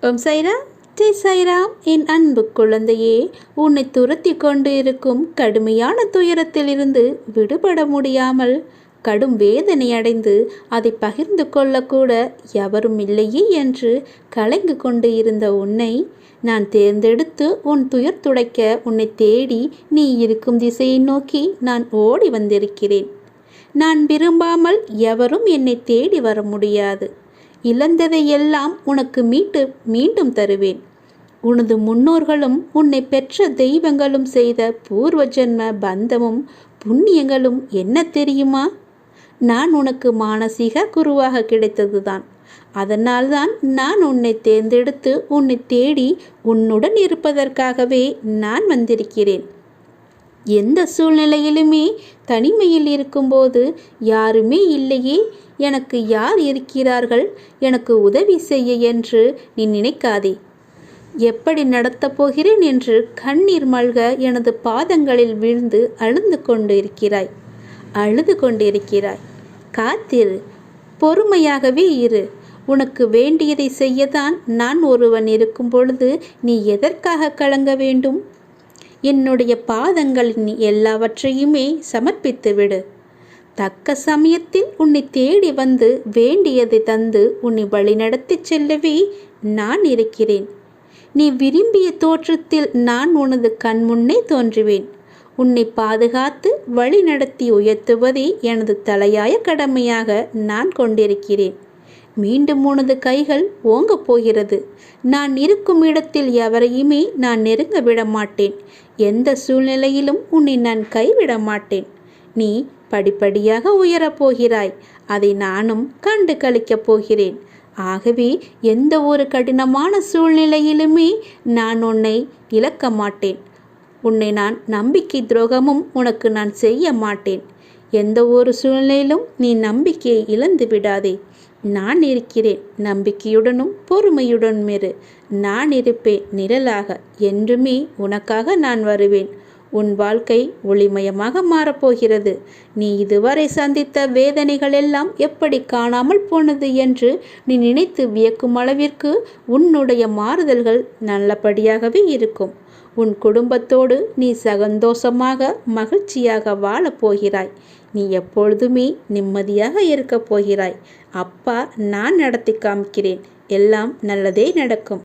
ஓம் சாய்ராம், ஜெய் சாய்ராம். என் அன்பு குழந்தையே, உன்னை துரத்தி கொண்டு இருக்கும் கடுமையான துயரத்திலிருந்து விடுபட முடியாமல் கடும் வேதனை அடைந்து அதை பகிர்ந்து கொள்ளக்கூட எவரும் இல்லையே என்று கலங்கி கொண்டு இருந்த உன்னை நான் தேர்ந்தெடுத்து உன் துயர் துடைக்க உன்னை தேடி நீ இருக்கும் திசையை நோக்கி நான் ஓடி வந்திருக்கிறேன். நான் விரும்பாமல் எவரும் என்னை தேடி வர முடியாது. இழந்ததை எல்லாம் உனக்கு மீண்டும் தருவேன். உனது முன்னோர்களும் உன்னை பெற்ற தெய்வங்களும் செய்த பூர்வ ஜென்ம பந்தமும் புண்ணியங்களும் என்ன தெரியுமா? நான் உனக்கு மானசீக குருவாக கிடைத்ததுதான். அதனால்தான் நான் உன்னை தேர்ந்தெடுத்து உன்னை தேடி உன்னுடன் இருப்பதற்காகவே நான் வந்திருக்கிறேன். எந்த சூழ்நிலையிலுமே தனிமையில் இருக்கும்போது யாருமே இல்லையே, எனக்கு யார் இருக்கிறார்கள் எனக்கு உதவி செய்ய என்று நீ நினைக்காதே. எப்படி நடத்தப் போகிறேன் என்று கண்ணீர் மல்க எனது பாதங்களில் வீழ்ந்து அழுது கொண்டிருக்கிறாய். காத்திரு, பொறுமையாகவே இரு. உனக்கு வேண்டியதை செய்யத்தான் நான் ஒருவன் இருக்கும் பொழுது நீ எதற்காக கலங்க வேண்டும்? என்னுடைய பாதங்களின் எல்லாவற்றையுமே சமர்ப்பித்து விடு. தக்க சமயத்தில் உன்னை தேடி வந்து வேண்டியதை தந்து உன்னை வழிநடத்தி செல்லவே நான் இருக்கிறேன். நீ விரும்பிய தோற்றத்தில் நான் உனது கண் முன்னே தோன்றுவேன். உன்னை பாதுகாத்து வழிநடத்தி உயர்த்துவதே எனது தலையாய கடமையாக நான் கொண்டிருக்கிறேன். மீண்டும் உனது கைகள் ஓங்கப் போகிறது. நான் இருக்கும் இடத்தில் எவரையுமே நான் நெருங்க விட மாட்டேன். எந்த சூழ்நிலையிலும் உன்னை நான் கைவிட மாட்டேன். நீ படிப்படியாக உயரப்போகிறாய். அதை நானும் கண்டு கழிக்கப் போகிறேன். ஆகவே எந்த ஒரு கடினமான சூழ்நிலையிலுமே நான் உன்னை இழக்க மாட்டேன். உன்னை நான் நம்பிக்கை துரோகமும் உனக்கு நான் செய்ய மாட்டேன். எந்த ஒரு சூழ்நிலையிலும் நீ நம்பிக்கையை இழந்து விடாதே. நான் இருக்கிறேன். நம்பிக்கையுடனும் பொறுமையுடனும் இரு. நான் இருப்பேன் நிழலாக. என்றுமே உனக்காக நான் வருவேன். உன் வாழ்க்கை ஒளிமயமாக மாறப்போகிறது. நீ இதுவரை சந்தித்த வேதனைகள் எல்லாம் எப்படி காணாமல் போனது என்று நீ நினைத்து வியக்கும் அளவிற்கு உன்னுடைய மாறுதல்கள் நல்லபடியாகவே இருக்கும். உன் குடும்பத்தோடு நீ சந்தோஷமாக மகிழ்ச்சியாக வாழப்போகிறாய். நீ எப்பொழுதுமே நிம்மதியாக இருக்கப் போகிறாய். அப்பா நான் நடத்தி காமிக்கிறேன். எல்லாம் நல்லதே நடக்கும்.